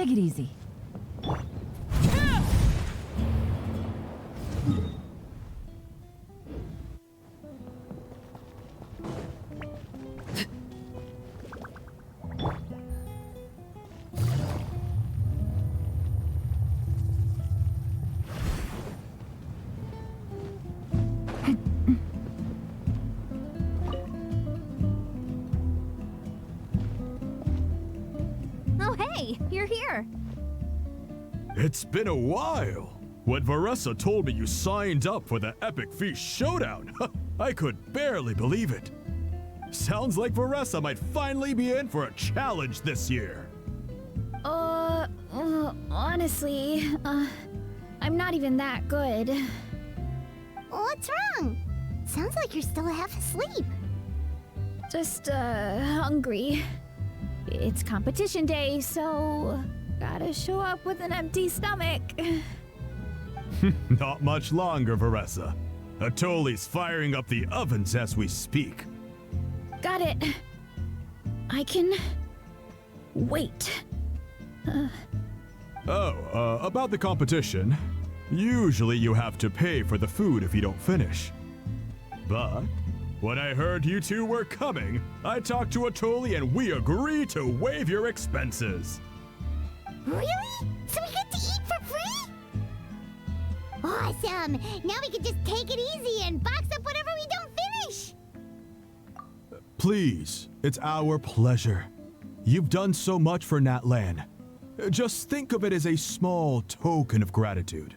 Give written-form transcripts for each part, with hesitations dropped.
Take it easy. Oh, hey, you're here. It's been a while. When Veressa told me you signed up for the Epic Feast Showdown, I could barely believe it. Sounds like Veressa might finally be in for a challenge this year. Honestly, I'm not even that good. What's wrong? Sounds like you're still half asleep. Just, hungry. It's competition day, so gotta show up with an empty stomach. Not much longer, Veressa. Atoli's firing up the ovens as we speak. Got it. I can wait. About the competition. Usually you have to pay for the food if you don't finish. But when I heard you two were coming, I talked to Atoli and we agreed to waive your expenses. Really? So we get to eat for free? Awesome! Now we can just take it easy and box up whatever we don't finish! Please, it's our pleasure. You've done so much for Natlan. Just think of it as a small token of gratitude.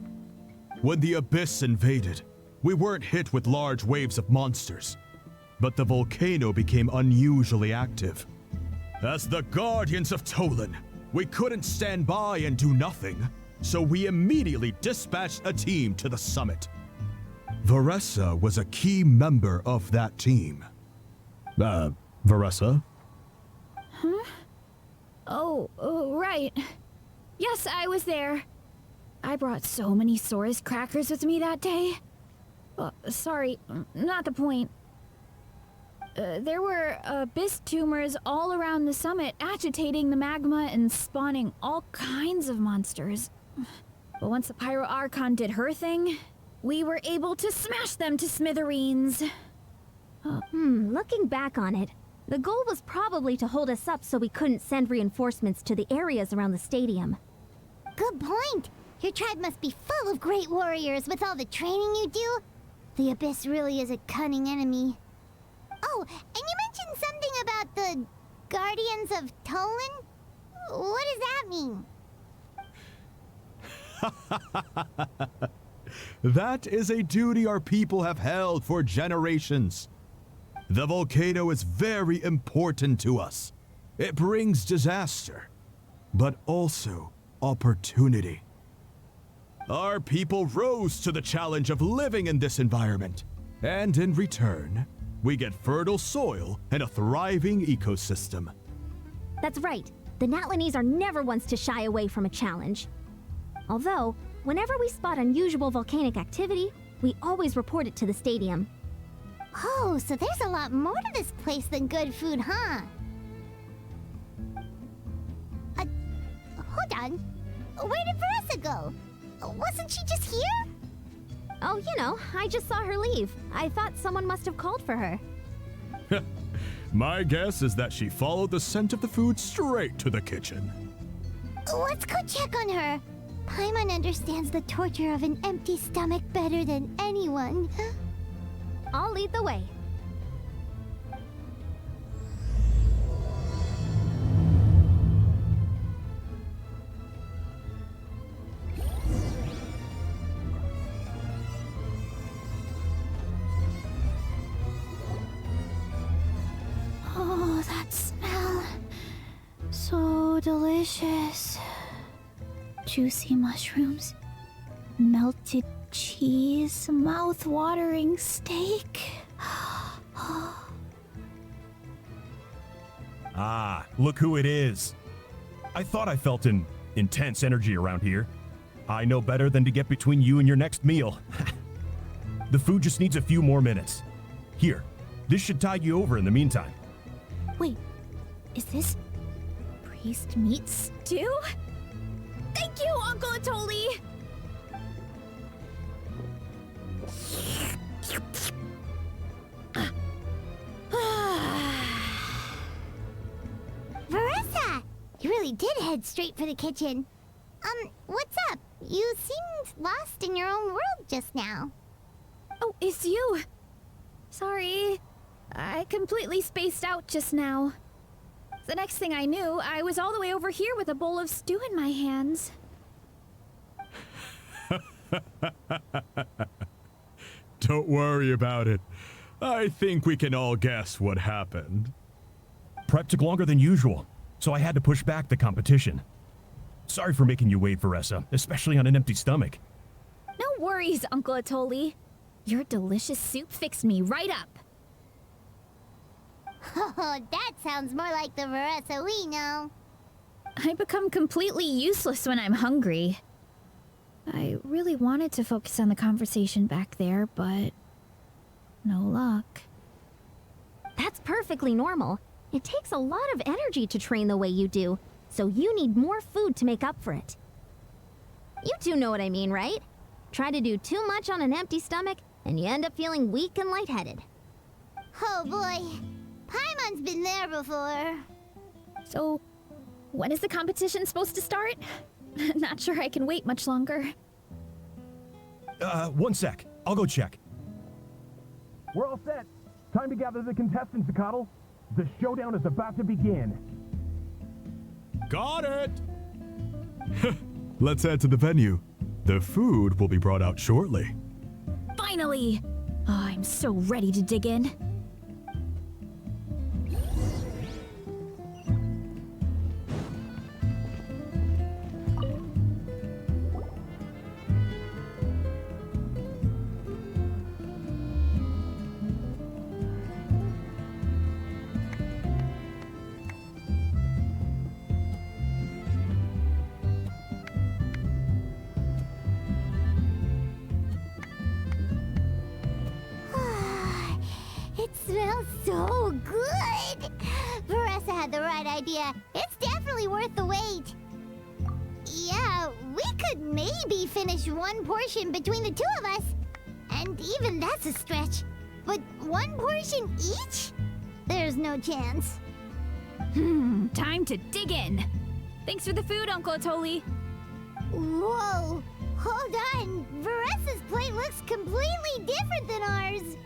When the Abyss invaded, we weren't hit with large waves of monsters, but the volcano became unusually active. As the Guardians of Tolan, we couldn't stand by and do nothing, so we immediately dispatched a team to the summit. Veressa was a key member of that team. Veressa? Huh? Oh, right. Yes, I was there. I brought so many Saurus crackers with me that day. Sorry, not the point. There were abyss tumors all around the summit, agitating the magma and spawning all kinds of monsters. But once the Pyro Archon did her thing, we were able to smash them to smithereens. Looking back on it, the goal was probably to hold us up so we couldn't send reinforcements to the areas around the stadium. Good point! Your tribe must be full of great warriors with all the training you do. The Abyss really is a cunning enemy. Oh, and you mentioned something about the Guardians of Tolan? What does that mean? That is a duty our people have held for generations. The volcano is very important to us. It brings disaster, but also opportunity. Our people rose to the challenge of living in this environment, and in return, we get fertile soil and a thriving ecosystem. That's right. The Natlanese are never ones to shy away from a challenge. Although, whenever we spot unusual volcanic activity, we always report it to the stadium. Oh, so there's a lot more to this place than good food, huh? Hold on. Where did Veressa go? Wasn't she just here? Oh, you know, I just saw her leave. I thought someone must have called for her. My guess is that she followed the scent of the food straight to the kitchen. Let's go check on her. Paimon understands the torture of an empty stomach better than anyone. I'll lead the way. Oh, that smell. So delicious. Juicy mushrooms, melted cheese, mouth-watering steak. Ah, look who it is. I thought I felt an intense energy around here. I know better than to get between you and your next meal. The food just needs a few more minutes. Here, this should tide you over in the meantime. Wait, is this priest meat stew? Uncle Atoli! Veressa! You really did head straight for the kitchen. What's up? You seemed lost in your own world just now. Oh, it's you. Sorry. I completely spaced out just now. The next thing I knew, I was all the way over here with a bowl of stew in my hands. Don't worry about it. I think we can all guess what happened. Prep took longer than usual, so I had to push back the competition. Sorry for making you wait, Veressa, especially on an empty stomach. No worries, Uncle Atoli. Your delicious soup fixed me right up. Oh, that sounds more like the Veressa we know. I become completely useless when I'm hungry. I really wanted to focus on the conversation back there, but no luck. That's perfectly normal. It takes a lot of energy to train the way you do, so you need more food to make up for it. You two know what I mean, right? Try to do too much on an empty stomach, and you end up feeling weak and lightheaded. Oh boy, Paimon's been there before. So, when is the competition supposed to start? Not sure I can wait much longer. 1 sec. I'll go check. We're all set. Time to gather the contestants, Zacatl. The showdown is about to begin. Got it! Let's head to the venue. The food will be brought out shortly. Finally! Oh, I'm so ready to dig in. It smells so good! Veressa had the right idea. It's definitely worth the wait. Yeah, we could maybe finish one portion between the two of us. And even that's a stretch. But one portion each? There's no chance. Time to dig in. Thanks for the food, Uncle Atoli. Whoa! Hold on! Veressa's plate looks completely different than ours!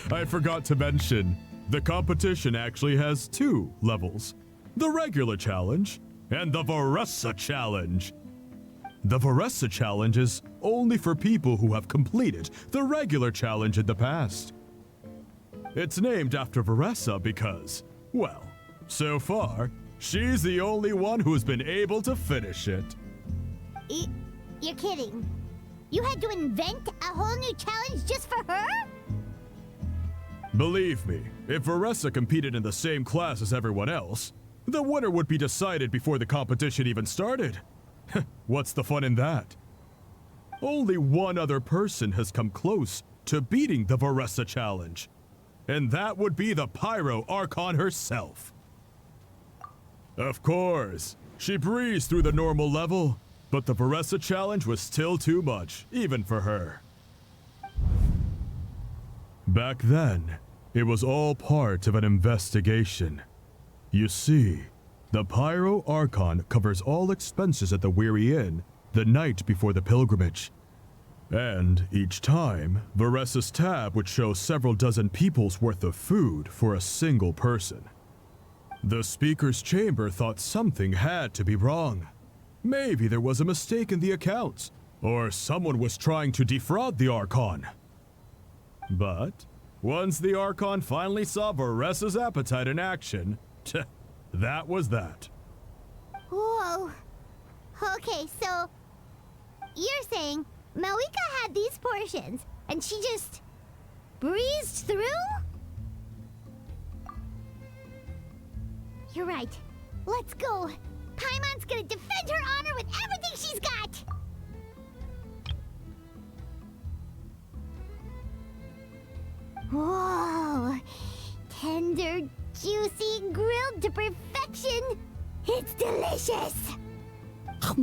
I forgot to mention, the competition actually has 2 levels. The regular challenge and the Veressa challenge. The Veressa challenge is only for people who have completed the regular challenge in the past. It's named after Veressa because, well, so far, she's the only one who's been able to finish it. You're kidding. You had to invent a whole new challenge just for her? Believe me, if Veressa competed in the same class as everyone else, the winner would be decided before the competition even started. What's the fun in that? Only one other person has come close to beating the Veressa challenge, and that would be the Pyro Archon herself. Of course, she breezed through the normal level, but the Veressa challenge was still too much, even for her. Back then, it was all part of an investigation. You see, the Pyro Archon covers all expenses at the Weary Inn the night before the pilgrimage. And each time, Veressa's tab would show several dozen people's worth of food for a single person. The speaker's chamber thought something had to be wrong. Maybe there was a mistake in the accounts, or someone was trying to defraud the Archon. But once the Archon finally saw Veressa's appetite in action, that was that. Whoa. Okay, so you're saying Malika had these portions, and she just breezed through? You're right. Let's go. Paimon's gonna defend her honor with everything she's got! Whoa! Tender, juicy, grilled to perfection! It's delicious! delicious! Oh,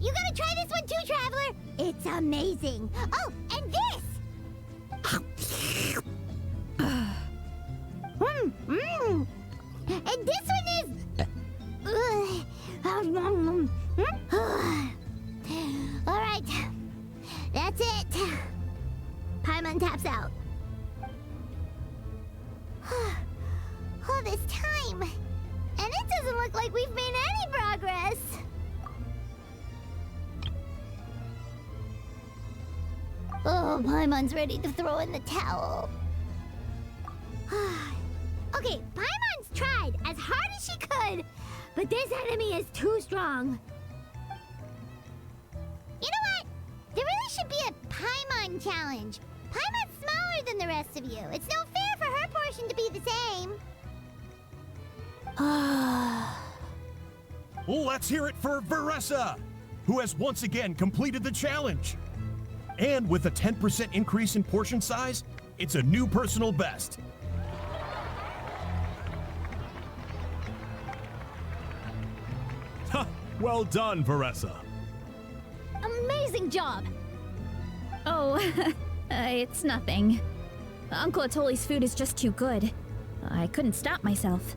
you gotta try this one too, Traveler! It's amazing! Oh, and this! And this one is... Alright, that's it. Paimon taps out. All this time, and it doesn't look like we've made any progress. Oh, Paimon's ready to throw in the towel. Okay, Paimon's tried as hard as she could, but this enemy is too strong. You know what? There really should be a Paimon challenge. Paimon's smaller than the rest of you. It's no fair for her portion to be the same. Let's hear it for Veressa, who has once again completed the challenge. And with a 10% increase in portion size, it's a new personal best. Well done, Veressa. Amazing job. Oh, it's nothing. Uncle Atoli's food is just too good. I couldn't stop myself.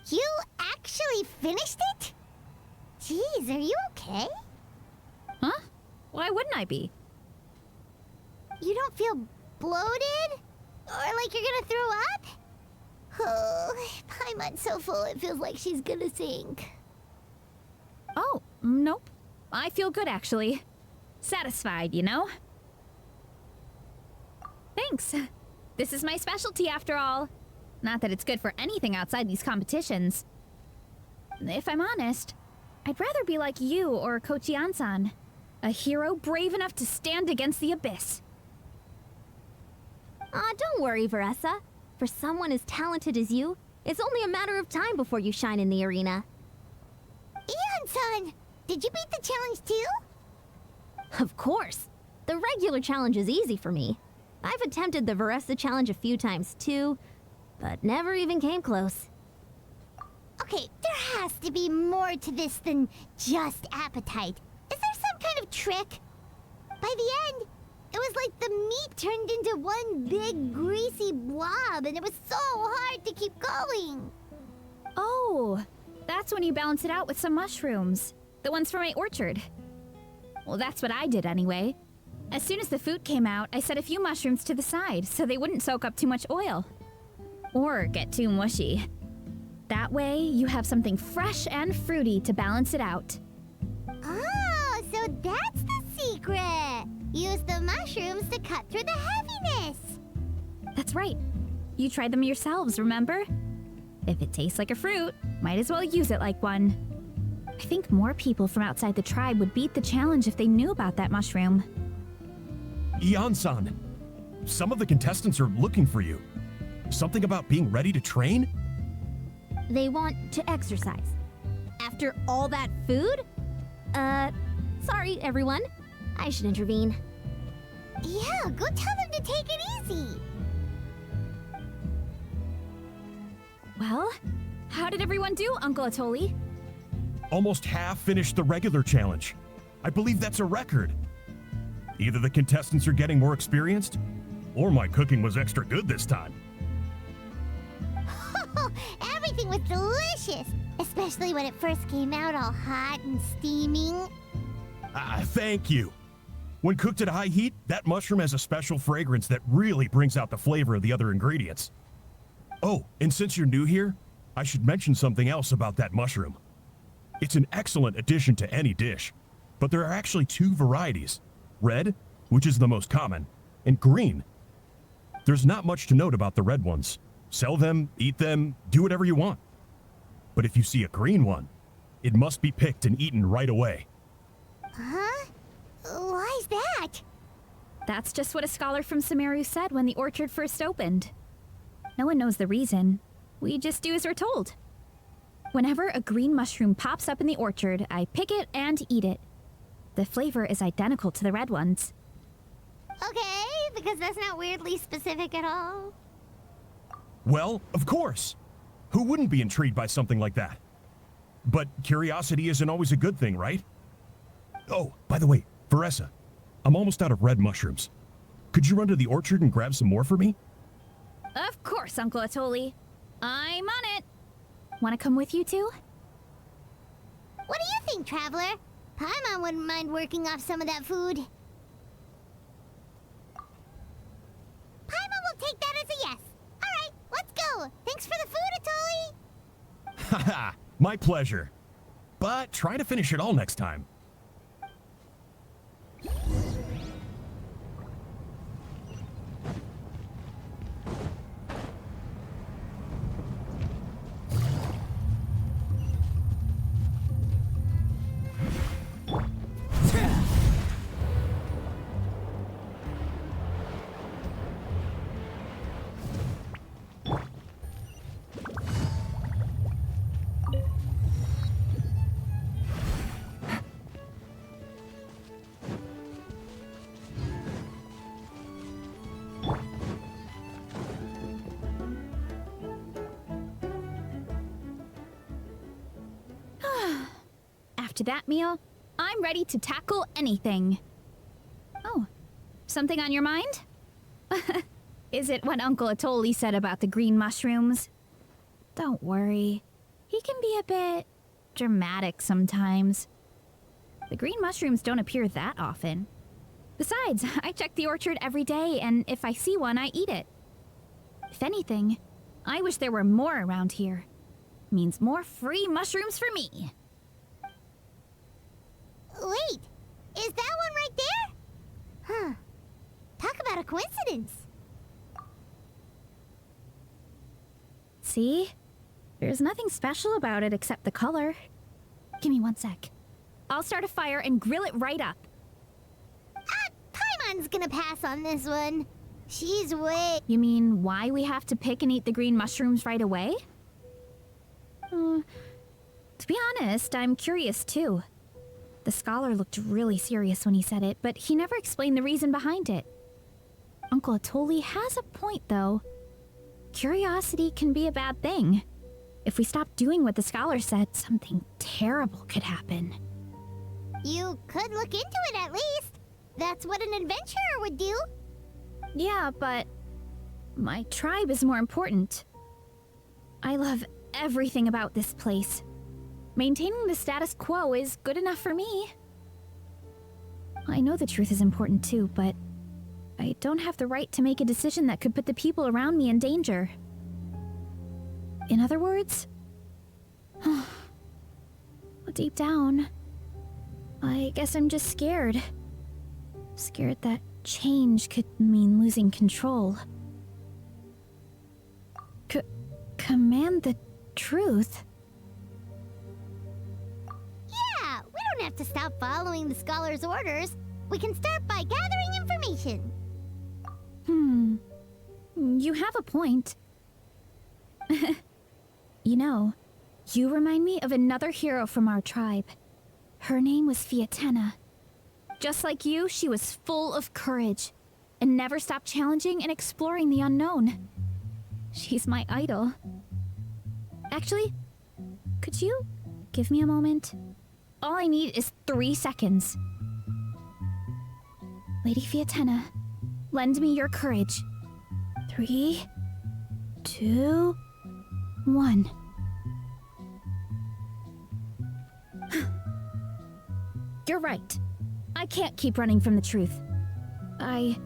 You actually finished it? Jeez, are you okay? Huh? Why wouldn't I be? You don't feel bloated? Or like you're gonna throw up? Oh, Paimon's so full it feels like she's gonna sink. Oh, nope. I feel good, actually. Satisfied, you know? Thanks. This is my specialty, after all. Not that it's good for anything outside these competitions. If I'm honest, I'd rather be like you or Kochian-san. A hero brave enough to stand against the abyss. Don't worry, Veressa. For someone as talented as you, it's only a matter of time before you shine in the arena. Ian-san, did you beat the challenge too? Of course. The regular challenge is easy for me. I've attempted the Veressa challenge a few times too, but never even came close. Okay, there has to be more to this than just appetite. Is there some kind of trick? By the end, it was like the meat turned into one big greasy blob and it was so hard to keep going. Oh, that's when you balance it out with some mushrooms. The ones from my orchard. Well, that's what I did anyway. As soon as the food came out, I set a few mushrooms to the side so they wouldn't soak up too much oil. Or get too mushy. That way, you have something fresh and fruity to balance it out. Oh, so that's the secret! Use the mushrooms to cut through the heaviness! That's right. You tried them yourselves, remember? If it tastes like a fruit, might as well use it like one. I think more people from outside the tribe would beat the challenge if they knew about that mushroom. Ian-san, some of the contestants are looking for you. Something about being ready to train? They want to exercise. After all that food? Sorry, everyone. I should intervene. Yeah, go tell them to take it easy. Well, how did everyone do, Uncle Atoli? Almost half finished the regular challenge. I believe that's a record. Either the contestants are getting more experienced, or my cooking was extra good this time. Everything was delicious, especially when it first came out all hot and steaming. Thank you. When cooked at high heat, that mushroom has a special fragrance that really brings out the flavor of the other ingredients. Oh, and since you're new here, I should mention something else about that mushroom. It's an excellent addition to any dish, but there are actually two varieties. Red, which is the most common, and green. There's not much to note about the red ones. Sell them, eat them, do whatever you want. But if you see a green one, it must be picked and eaten right away. Huh? Why's that? That's just what a scholar from Sumeru said when the orchard first opened. No one knows the reason. We just do as we're told. Whenever a green mushroom pops up in the orchard, I pick it and eat it. The flavor is identical to the red ones. Okay, because that's not weirdly specific at all. Well, of course. Who wouldn't be intrigued by something like that? But curiosity isn't always a good thing, right? Oh, by the way, Veressa, I'm almost out of red mushrooms. Could you run to the orchard and grab some more for me? Of course, Uncle Atoli. I'm on it. Want to come with you too? What do you think, Traveler? Paimon wouldn't mind working off some of that food. Paimon will take that as a yes. Alright, let's go. Thanks for the food, Atoli. Haha, my pleasure. But try to finish it all next time. After that meal, I'm ready to tackle anything. Oh, something on your mind? Is it what Uncle Atoli said about the green mushrooms? Don't worry. He can be a bit dramatic sometimes. The green mushrooms don't appear that often. Besides, I check the orchard every day, and if I see one, I eat it. If anything, I wish there were more around here. Means more free mushrooms for me. Wait, is that one right there? Huh. Talk about a coincidence. See? There's nothing special about it except the color. Give me 1 sec. I'll start a fire and grill it right up. Paimon's gonna pass on this one. She's way... You mean why we have to pick and eat the green mushrooms right away? To be honest, I'm curious too. The scholar looked really serious when he said it, but he never explained the reason behind it. Uncle Atoli has a point, though. Curiosity can be a bad thing. If we stop doing what the scholar said, something terrible could happen. You could look into it at least. That's what an adventurer would do. Yeah, but my tribe is more important. I love everything about this place. Maintaining the status quo is good enough for me. I know the truth is important too, but I don't have the right to make a decision that could put the people around me in danger. In other words, deep down, I guess I'm just scared. Scared that change could mean losing control. Command the truth? Yeah, we don't have to stop following the scholar's orders. We can start by gathering information. You have a point. You know, you remind me of another hero from our tribe. Her name was Fiatena. Just like you, she was full of courage and never stopped challenging and exploring the unknown. She's my idol. Actually, could you give me a moment? All I need is 3 seconds. Lady Fiatena, lend me your courage. 3, 2, 1. You're right. I can't keep running from the truth. I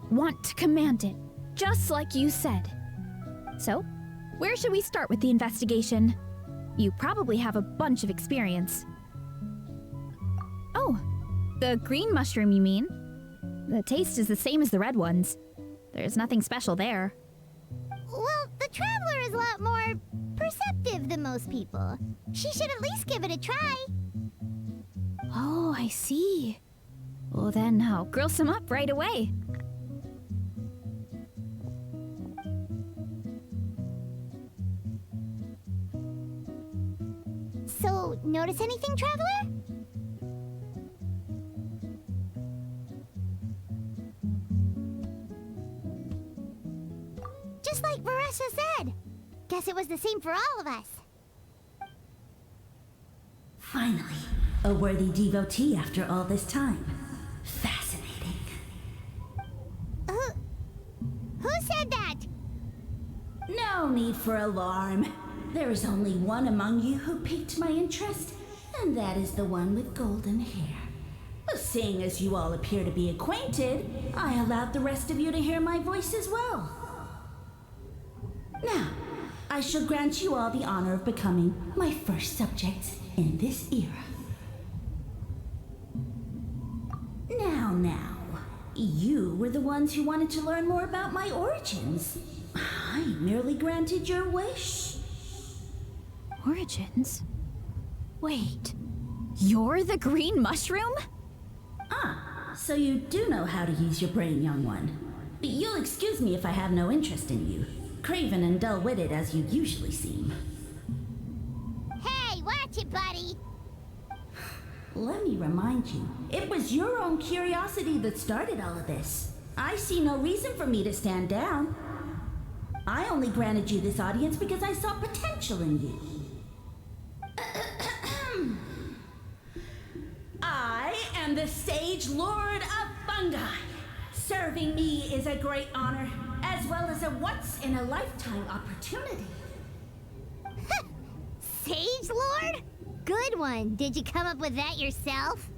want to command it, just like you said. So, where should we start with the investigation? You probably have a bunch of experience. Oh, the green mushroom, you mean? The taste is the same as the red ones. There's nothing special there. Well, the Traveler is a lot more perceptive than most people. She should at least give it a try. Oh, I see. Well then, I'll grill some up right away. So, notice anything, Traveler? Just like Veressa Sasha said. Guess it was the same for all of us. Finally, a worthy devotee after all this time. Fascinating. Who said that? No need for alarm. There is only one among you who piqued my interest, and that is the one with golden hair. Seeing as you all appear to be acquainted, I allowed the rest of you to hear my voice as well. Now, I shall grant you all the honor of becoming my first subjects in this era. Now, you were the ones who wanted to learn more about my origins. I merely granted your wish. Origins? Wait, you're the green mushroom? So you do know how to use your brain, young one. But you'll excuse me if I have no interest in you, craven and dull-witted as you usually seem. Hey, watch it, buddy. Let me remind you, it was your own curiosity that started all of this. I see no reason for me to stand down. I only granted you this audience because I saw potential in you. I am the Sage Lord of Fungi. Serving me is a great honor, as well as a once-in-a-lifetime opportunity. Sage Lord? Good one. Did you come up with that yourself?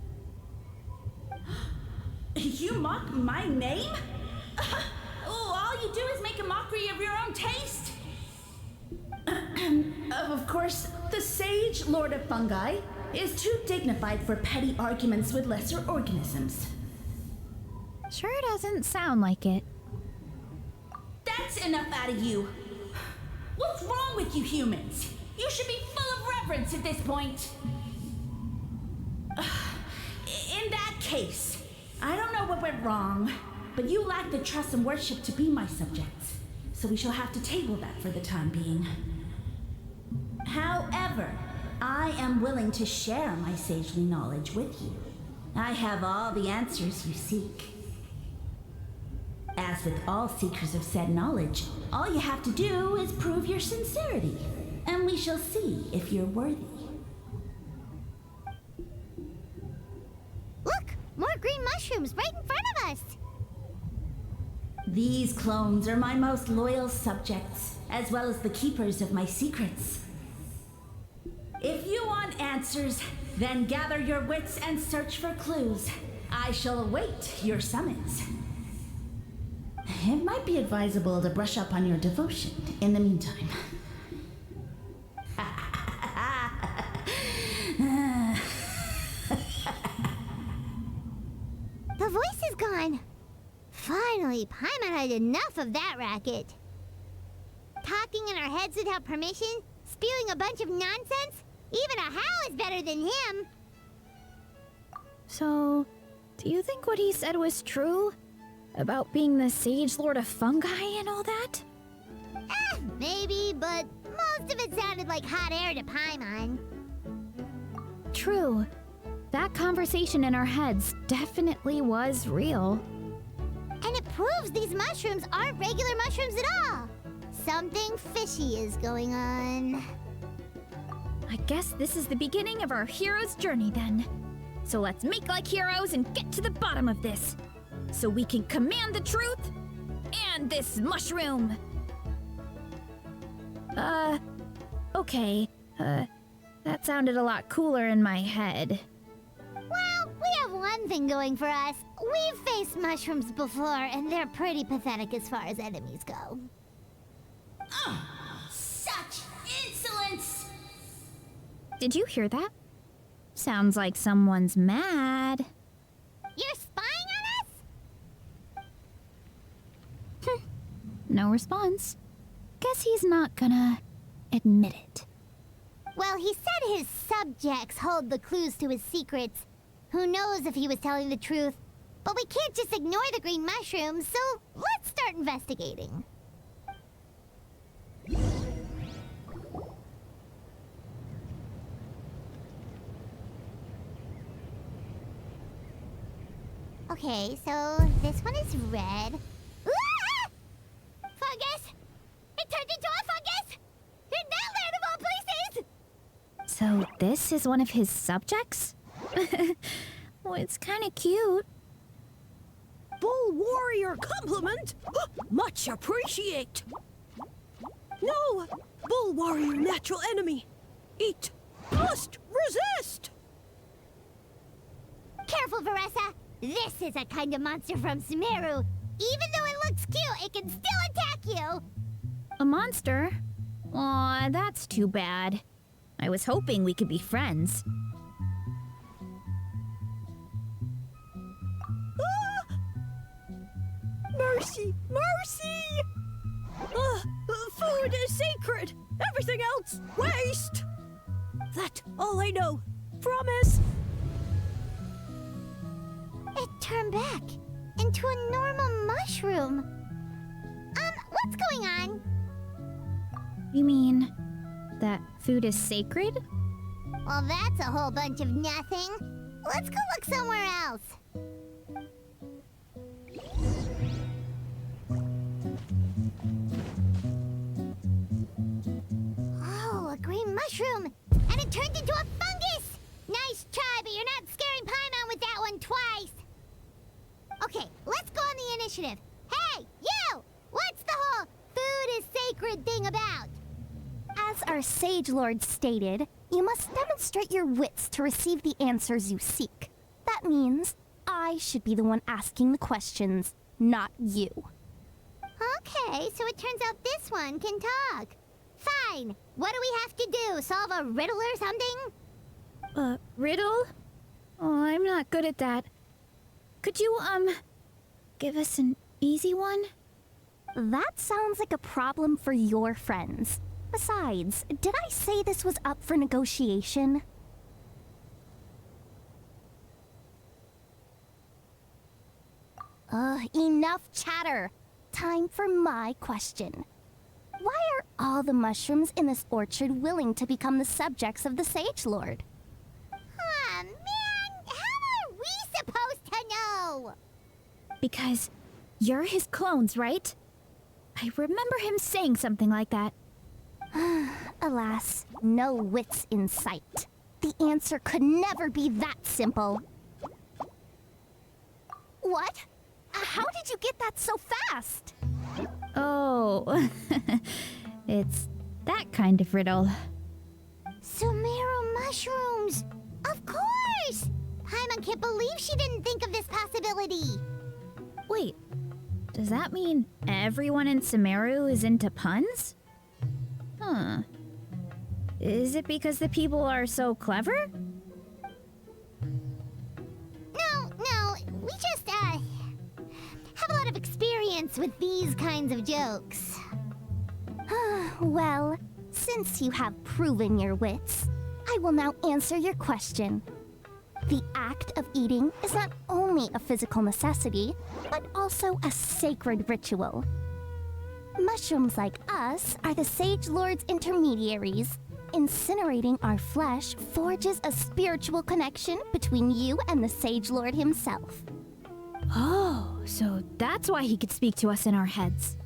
You mock my name? All you do is make a mockery of your own taste. Of course, the Sage Lord of Fungi is too dignified for petty arguments with lesser organisms. Sure doesn't sound like it. That's enough out of you. What's wrong with you humans? You should be full of reverence at this point. In that case, I don't know what went wrong, but you lack the trust and worship to be my subjects, so we shall have to table that for the time being. However, I am willing to share my sagely knowledge with you. I have all the answers you seek. As with all seekers of said knowledge, all you have to do is prove your sincerity, and we shall see if you're worthy. Look! More green mushrooms right in front of us! These clones are my most loyal subjects, as well as the keepers of my secrets. If you want answers, then gather your wits and search for clues. I shall await your summons. It might be advisable to brush up on your devotion in the meantime. The voice is gone. Finally, Paimon had enough of that racket. Talking in our heads without permission, spewing a bunch of nonsense. Even a How is better than him. So, do you think what he said was true? About being the Sage Lord of Fungi and all that? Maybe, but most of it sounded like hot air to Paimon. True. That conversation in our heads definitely was real. And it proves these mushrooms aren't regular mushrooms at all. Something fishy is going on. I guess this is the beginning of our hero's journey then. So let's make like heroes and get to the bottom of this. So we can command the truth and this mushroom. Okay. That sounded a lot cooler in my head. Well, we have one thing going for us. We've faced mushrooms before, and they're pretty pathetic as far as enemies go. Such insolence! Did you hear that? Sounds like someone's mad. You're spying on us? No response. Guess he's not gonna admit it. Well, he said his subjects hold the clues to his secrets. Who knows if he was telling the truth? But we can't just ignore the green mushrooms, so let's start investigating. Okay, so this one is red. Ah! Fungus! It turned So this is one of his subjects? Well, it's kind of cute. Bull warrior compliment? Much appreciate. No, bull warrior natural enemy. Eat, must resist. Careful, Veressa. This is a kind of monster from Sumeru. Even though it looks cute, it can still attack you. A monster? Aw, that's too bad. I was hoping we could be friends. Mercy, mercy! Food is sacred. Everything else, waste. That's all I know. Promise. It turned back into a normal mushroom. What's going on? You mean that food is sacred? Well, that's a whole bunch of nothing. Let's go look somewhere else. Oh, a green mushroom! And it turned into a fungus! Nice try, but you're not scaring Paimon with that one twice! Okay, let's go on the initiative. Hey, you! What's the whole food is sacred thing about? As our Sage Lord stated, you must demonstrate your wits to receive the answers you seek. That means I should be the one asking the questions, not you. Okay, so it turns out this one can talk. Fine. What do we have to do? Solve a riddle or something? Riddle? Oh, I'm not good at that. Could you, give us an easy one? That sounds like a problem for your friends. Besides, did I say this was up for negotiation? Enough chatter. Time for my question. Why are all the mushrooms in this orchard willing to become the subjects of the Sage Lord? Ah, man! How are we supposed to know? Because you're his clones, right? I remember him saying something like that. Alas, no wits in sight. The answer could never be that simple. What? How did you get that so fast? Oh, it's that kind of riddle. Sumeru mushrooms! Of course! Paimon can't believe she didn't think of this possibility. Wait, does that mean everyone in Sumeru is into puns? Huh. Is it because the people are so clever? No, we just, have a lot of experience with these kinds of jokes. Well, since you have proven your wits, I will now answer your question. The act of eating is not only a physical necessity, but also a sacred ritual. Mushrooms like us are the Sage Lord's intermediaries. Incinerating our flesh forges a spiritual connection between you and the Sage Lord himself. Oh, so that's why he could speak to us in our heads.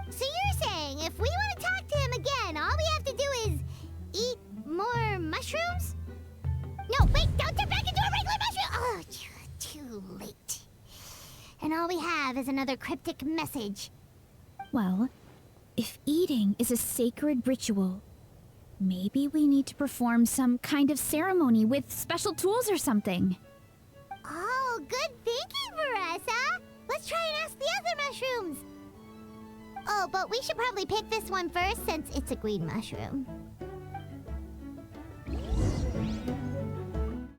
So you're saying if we want to talk to him again, all we have to do is eat more mushrooms? No, wait, don't turn back into a regular mushroom! Oh, too late. And all we have is another cryptic message. Well, if eating is a sacred ritual, maybe we need to perform some kind of ceremony with special tools or something. Oh, good thinking, Veressa! Let's try and ask the other mushrooms! Oh, but we should probably pick this one first since it's a green mushroom.